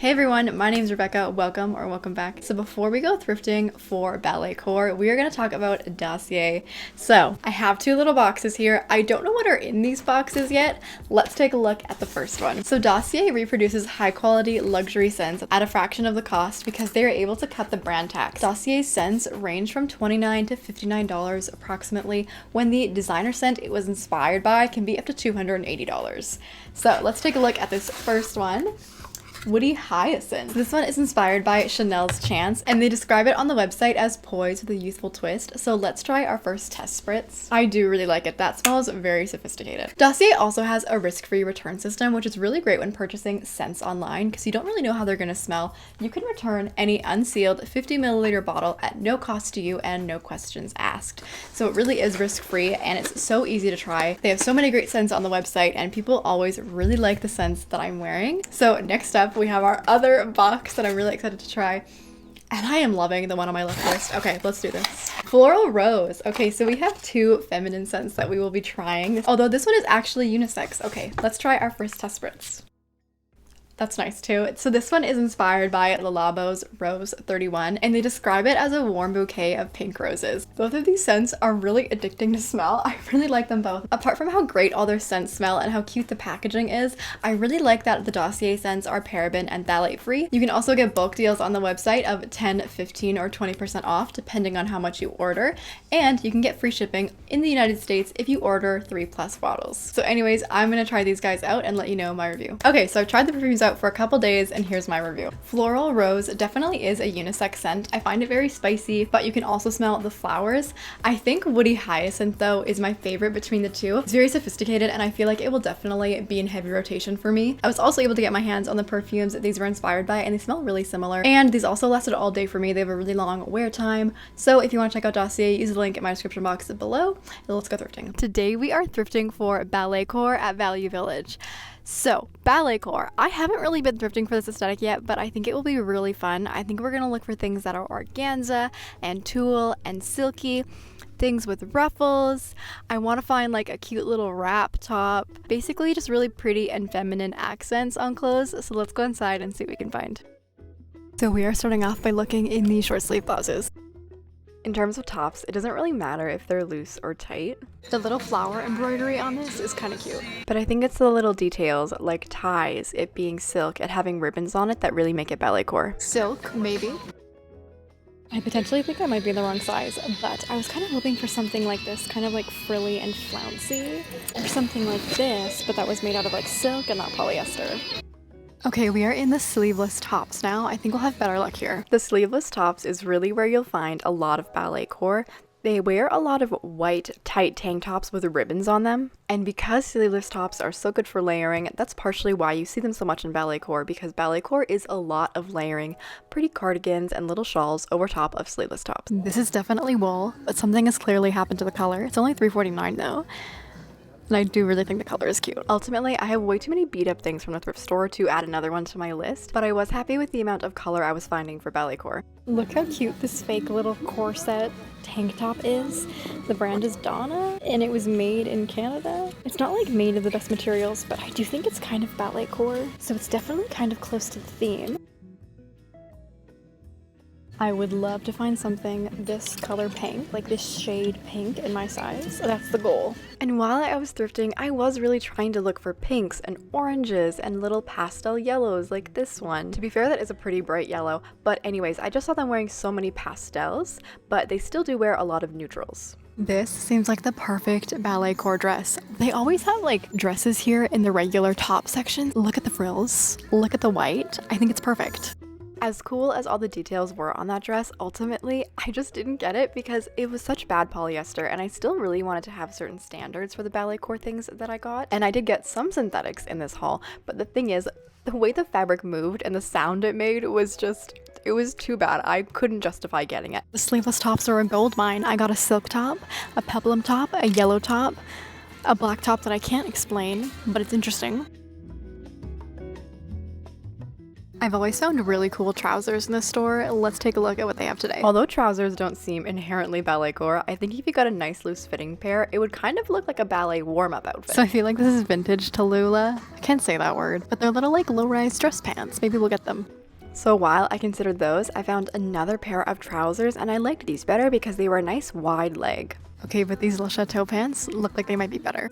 Hey everyone, my name is Rebecca. Welcome back. So before we go thrifting for Balletcore, we are going to talk about Dossier. So I have two little boxes here. I don't know what are in these boxes yet. Let's take a look at the first one. So Dossier reproduces high quality luxury scents at a fraction of the cost because they are able to cut the brand tax. Dossier's scents range from $29 to $59 approximately, when the designer scent it was inspired by can be up to $280. So let's take a look at this first one. Woody Hyacinth. This one is inspired by Chanel's Chance, and they describe it on the website as poised with a youthful twist. So let's try our first test spritz. I do really like it. That smells very sophisticated. Dossier also has a risk-free return system, which is really great when purchasing scents online because you don't really know how they're going to smell. You can return any unsealed 50 milliliter bottle at no cost to you and no questions asked. So it really is risk-free and it's so easy to try. They have so many great scents on the website and people always really like the scents that I'm wearing. So next up, we have our other box that I'm really excited to try. And I am loving the one on my left first. Okay, let's do this. Floral Rose. Okay, so we have two feminine scents that we will be trying. Although this one is actually unisex. Okay, let's try our first test spritz. That's nice too. So this one is inspired by Le Labo's Rose 31, and they describe it as a warm bouquet of pink roses. Both of these scents are really addicting to smell. I really like them both. Apart from how great all their scents smell and how cute the packaging is, I really like that the Dossier scents are paraben and phthalate free. You can also get bulk deals on the website of 10, 15, or 20% off depending on how much you order, and you can get free shipping in the United States if you order 3+ bottles. So anyways, I'm gonna try these guys out and let you know my review. Okay, so I've tried the perfumes out for a couple days and here's my review. Floral Rose definitely is a unisex scent. I find it very spicy, but you can also smell the flowers. I think Woody Hyacinth though is my favorite between the two. It's very sophisticated and I feel like it will definitely be in heavy rotation for me. I was also able to get my hands on the perfumes that these were inspired by and they smell really similar. And these also lasted all day for me. They have a really long wear time. So if you want to check out Dossier, use the link in my description box below. And let's go thrifting. Today we are thrifting for Balletcore at Value Village. So, Balletcore. I haven't really been thrifting for this aesthetic yet, but I think it will be really fun. I think we're going to look for things that are organza and tulle and silky, things with ruffles. I want to find like a cute little wrap top. Basically just really pretty and feminine accents on clothes. So let's go inside and see what we can find. So we are starting off by looking in the short sleeve blouses. In terms of tops, it doesn't really matter if they're loose or tight. The little flower embroidery on this is kind of cute. But I think it's the little details, like ties, it being silk, and having ribbons on it that really make it Balletcore. Silk, maybe? I potentially think I might be in the wrong size, but I was kind of hoping for something like this, kind of like frilly and flouncy, or something like this, but that was made out of like silk and not polyester. Okay, we are in the sleeveless tops now. I think we'll have better luck here. The sleeveless tops is really where you'll find a lot of Balletcore. They wear a lot of white, tight tank tops with ribbons on them. And because sleeveless tops are so good for layering, that's partially why you see them so much in Balletcore, because Balletcore is a lot of layering pretty cardigans and little shawls over top of sleeveless tops. This is definitely wool, but something has clearly happened to the color. It's only $3.49 though. And I do really think the color is cute. Ultimately, I have way too many beat up things from the thrift store to add another one to my list, but I was happy with the amount of color I was finding for Balletcore. Look how cute this fake little corset tank top is. The brand is Donna, and it was made in Canada. It's not like made of the best materials, but I do think it's kind of Balletcore, so it's definitely kind of close to the theme. I would love to find something this color pink, like this shade pink in my size. That's the goal. And while I was thrifting, I was really trying to look for pinks and oranges and little pastel yellows like this one. To be fair, that is a pretty bright yellow. But anyways, I just saw them wearing so many pastels, but they still do wear a lot of neutrals. This seems like the perfect Balletcore dress. They always have like dresses here in the regular top section. Look at the frills. Look at the white. I think it's perfect. As cool as all the details were on that dress, ultimately, I just didn't get it because it was such bad polyester, and I still really wanted to have certain standards for the Balletcore things that I got. And I did get some synthetics in this haul, but the thing is, the way the fabric moved and the sound it made was just, it was too bad. I couldn't justify getting it. The sleeveless tops are a gold mine. I got a silk top, a peplum top, a yellow top, a black top that I can't explain, but it's interesting. I've always found really cool trousers in this store. Let's take a look at what they have today. Although trousers don't seem inherently balletcore, I think if you got a nice loose fitting pair, it would kind of look like a ballet warm-up outfit. So I feel like this is vintage Tallulah. I can't say that word, but they're little like low-rise dress pants. Maybe we'll get them. So while I considered those, I found another pair of trousers and I liked these better because they were a nice wide leg. Okay, but these Le Chateau pants look like they might be better.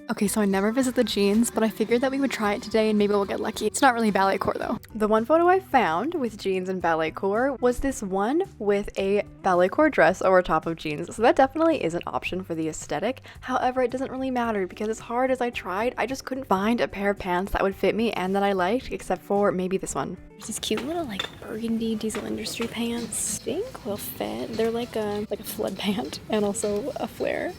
Okay, so I never visit the jeans, but I figured that we would try it today and maybe we'll get lucky. It's not really balletcore though. The one photo I found with jeans and balletcore was this one with a balletcore dress over top of jeans. So that definitely is an option for the aesthetic. However, it doesn't really matter because as hard as I tried, I just couldn't find a pair of pants that would fit me and that I liked, except for maybe this one. There's these cute little like burgundy Diesel Industry pants. I think will fit. They're like a flood pant and also a flare.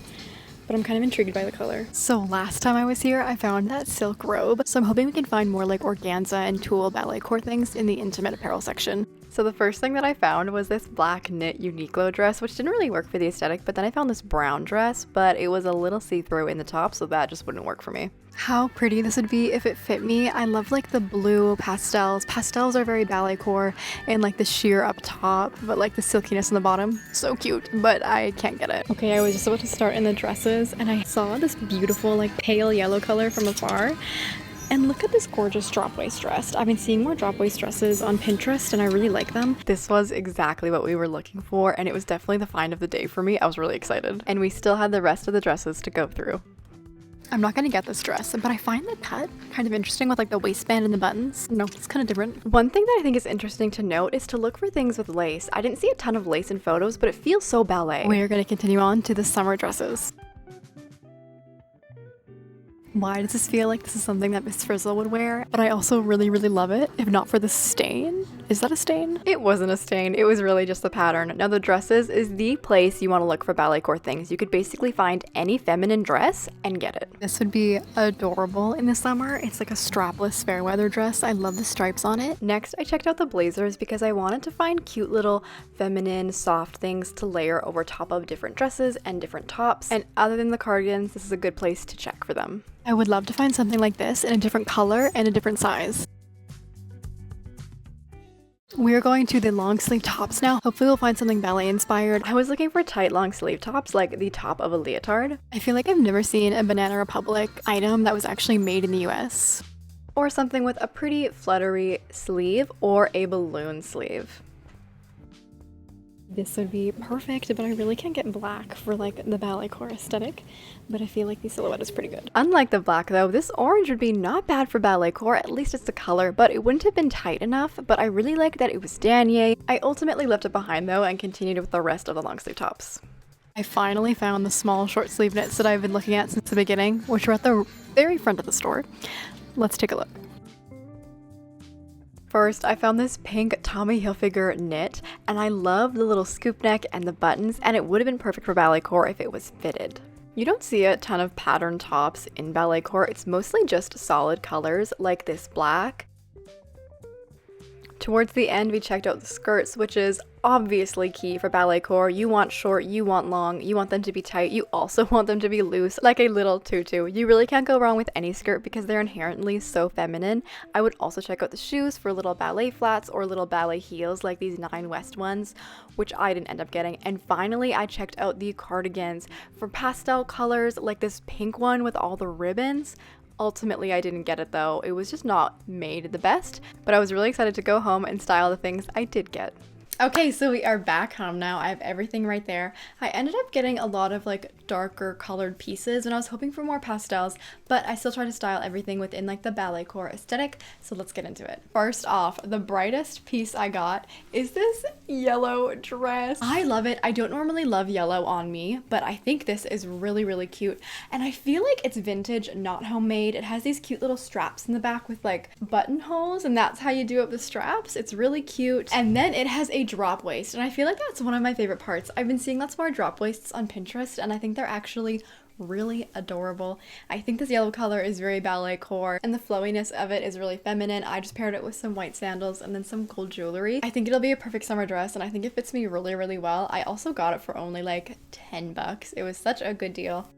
But I'm kind of intrigued by the color. So last time I was here, I found that silk robe. So I'm hoping we can find more like organza and tulle balletcore things in the intimate apparel section. So the first thing that I found was this black knit Uniqlo dress, which didn't really work for the aesthetic, but then I found this brown dress, but it was a little see-through in the top, so that just wouldn't work for me. How pretty this would be if it fit me. I love like the blue pastels. Pastels are very balletcore and like the sheer up top, but like the silkiness in the bottom. So cute, but I can't get it. Okay, I was just about to start in the dresses and I saw this beautiful like pale yellow color from afar. And look at this gorgeous drop waist dress. I've been seeing more drop waist dresses on Pinterest and I really like them. This was exactly what we were looking for and it was definitely the find of the day for me. I was really excited. And we still had the rest of the dresses to go through. I'm not gonna get this dress, but I find the cut kind of interesting with like the waistband and the buttons. No, it's kind of different. One thing that I think is interesting to note is to look for things with lace. I didn't see a ton of lace in photos, but it feels so ballet. We're gonna continue on to the summer dresses. Why does this feel like this is something that Miss Frizzle would wear? But I also really, really love it, if not for the stain. Is that a stain? It wasn't a stain, it was really just the pattern. Now the dresses is the place you want to look for balletcore things. You could basically find any feminine dress and get it. This would be adorable in the summer. It's like a strapless fair weather dress. I love the stripes on it. Next, I checked out the blazers because I wanted to find cute little feminine soft things to layer over top of different dresses and different tops. And other than the cardigans, this is a good place to check for them. I would love to find something like this in a different color and a different size. We're going to the long sleeve tops now. Hopefully we'll find something ballet inspired. I was looking for tight long sleeve tops like the top of a leotard. I feel like I've never seen a Banana Republic item that was actually made in the US. Or something with a pretty fluttery sleeve or a balloon sleeve. This would be perfect, but I really can't get black for like the balletcore aesthetic, but I feel like the silhouette is pretty good. Unlike the black though, this orange would be not bad for balletcore, at least it's the color, but it wouldn't have been tight enough, but I really like that it was denier. I ultimately left it behind though and continued with the rest of the long sleeve tops. I finally found the small short sleeve knits that I've been looking at since the beginning, which were at the very front of the store. Let's take a look. First, I found this pink Tommy Hilfiger knit, and I love the little scoop neck and the buttons, and it would have been perfect for balletcore if it was fitted. You don't see a ton of pattern tops in balletcore, it's mostly just solid colors like this black. Towards the end, we checked out the skirts, which is obviously key for balletcore. You want short, you want long, you want them to be tight, you also want them to be loose, like a little tutu. You really can't go wrong with any skirt because they're inherently so feminine. I would also check out the shoes for little ballet flats or little ballet heels like these 9 West ones, which I didn't end up getting. And finally, I checked out the cardigans for pastel colors like this pink one with all the ribbons. Ultimately, I didn't get it though. It was just not made the best, but I was really excited to go home and style the things I did get. Okay, so we are back home now. I have everything right there. I ended up getting a lot of like darker colored pieces and I was hoping for more pastels, but I still try to style everything within like the balletcore aesthetic, so let's get into it. First off, the brightest piece I got is this yellow dress. I love it. I don't normally love yellow on me, but I think this is really, really cute. And I feel like it's vintage, not homemade. It has these cute little straps in the back with like buttonholes, and that's how you do up the straps. It's really cute. And then it has a drop waist, and I feel like that's one of my favorite parts. I've been seeing lots more drop waists on Pinterest, and I think they're actually really adorable. I think this yellow color is very balletcore, and the flowiness of it is really feminine. I just paired it with some white sandals and then some gold jewelry. I think it'll be a perfect summer dress, and I think it fits me really, really well. I also got it for only like 10 bucks. It was such a good deal.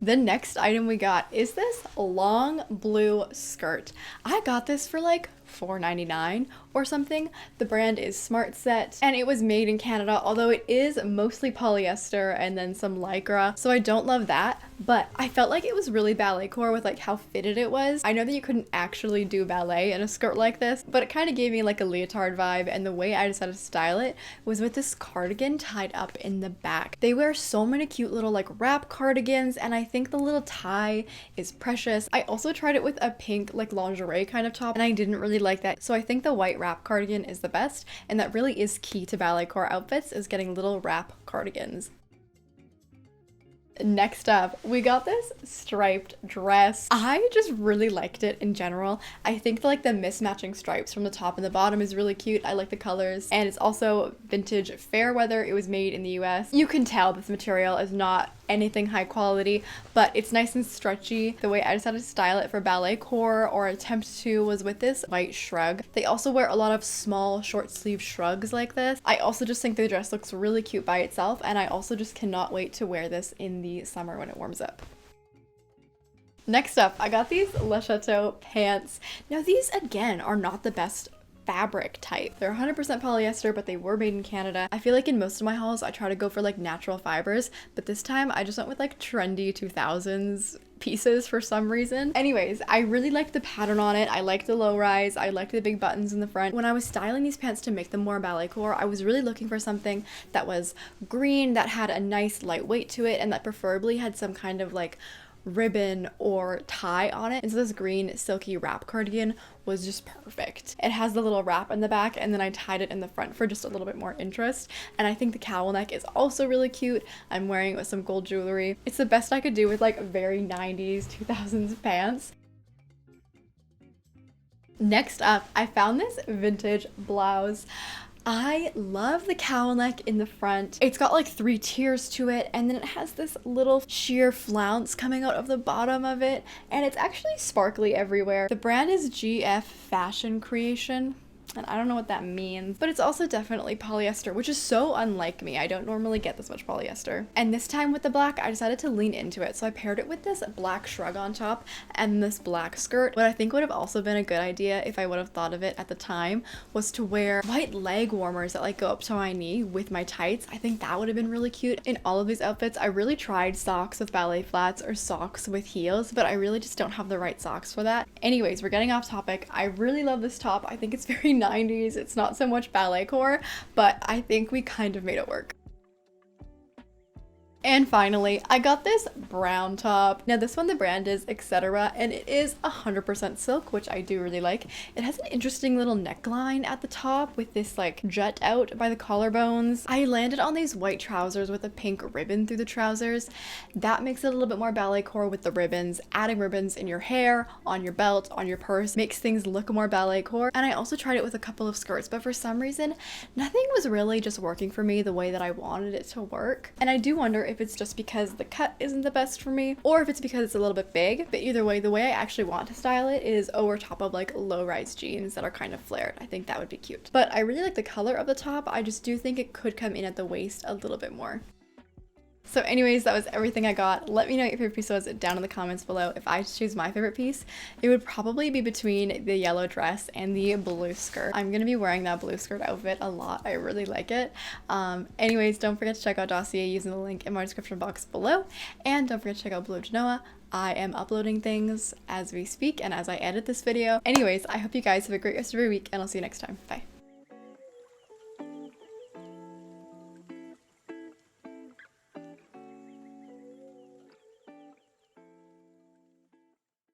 The next item we got is this long blue skirt. I got this for like $4.99 or something. The brand is Smart Set and it was made in Canada, although it is mostly polyester and then some lycra, so I don't love that, but I felt like it was really balletcore with like how fitted it was. I know that you couldn't actually do ballet in a skirt like this, but it kind of gave me like a leotard vibe, and the way I decided to style it was with this cardigan tied up in the back. They wear so many cute little like wrap cardigans, and I think the little tie is precious. I also tried it with a pink like lingerie kind of top and I didn't really like that, so I think the white wrap cardigan is the best, and that really is key to balletcore outfits, is getting little wrap cardigans. Next up, we got this striped dress. I just really liked it in general. I think the mismatching stripes from the top and the bottom is really cute. I like the colors, and it's also vintage fair weather. It was made in the US. You can tell this material is not anything high quality, but it's nice and stretchy. The way I decided to style it for balletcore, or attempt to, was with this white shrug. They also wear a lot of small short sleeve shrugs like this. I also just think the dress looks really cute by itself, and I also just cannot wait to wear this in the summer when it warms up. Next up, I got these Le Chateau pants. Now these again are not the best fabric type. They're 100% polyester, but they were made in Canada. I feel like in most of my hauls I try to go for like natural fibers, but this time I just went with like trendy 2000s pieces for some reason. Anyways, I really liked the pattern on it. I liked the low rise. I liked the big buttons in the front. When I was styling these pants to make them more balletcore, I was really looking for something that was green, that had a nice light weight to it, and that preferably had some kind of like ribbon or tie on it. And so this green silky wrap cardigan was just perfect. It has the little wrap in the back, and then I tied it in the front for just a little bit more interest. And I think the cowl neck is also really cute. I'm wearing it with some gold jewelry. It's the best I could do with like very 90s 2000s pants. Next up, I found this vintage blouse. I love the cowl neck in the front. It's got like 3 tiers to it, and then it has this little sheer flounce coming out of the bottom of it, and it's actually sparkly everywhere. The brand is GF Fashion Creation, and I don't know what that means, but it's also definitely polyester, which is so unlike me. I don't normally get this much polyester. And this time with the black, I decided to lean into it. So I paired it with this black shrug on top and this black skirt. What I think would have also been a good idea, if I would have thought of it at the time, was to wear white leg warmers that like go up to my knee with my tights. I think that would have been really cute. In all of these outfits, I really tried socks with ballet flats or socks with heels, but I really just don't have the right socks for that. Anyways, we're getting off topic. I really love this top. I think it's very 90s. It's not so much balletcore, but I think we kind of made it work. And finally, I got this brown top. Now this one, the brand is Etc., and it is 100% silk, which I do really like. It has an interesting little neckline at the top with this like jut out by the collarbones. I landed on these white trousers with a pink ribbon through the trousers. That makes it a little bit more balletcore with the ribbons. Adding ribbons in your hair, on your belt, on your purse makes things look more balletcore. And I also tried it with a couple of skirts, but for some reason, nothing was really just working for me the way that I wanted it to work. And I do wonder if it's just because the cut isn't the best for me, or if it's because it's a little bit big. But either way, the way I actually want to style it is over top of like low-rise jeans that are kind of flared. I think that would be cute. But I really like the color of the top. I just do think it could come in at the waist a little bit more. So anyways, that was everything I got. Let me know what your favorite piece was down in the comments below. If I had to choose my favorite piece, it would probably be between the yellow dress and the blue skirt. I'm going to be wearing that blue skirt outfit a lot. I really like it. Anyways, don't forget to check out Dossier using the link in my description box below. And don't forget to check out Blue Genoa. I am uploading things as we speak and as I edit this video. Anyways, I hope you guys have a great rest of your week, and I'll see you next time. Bye.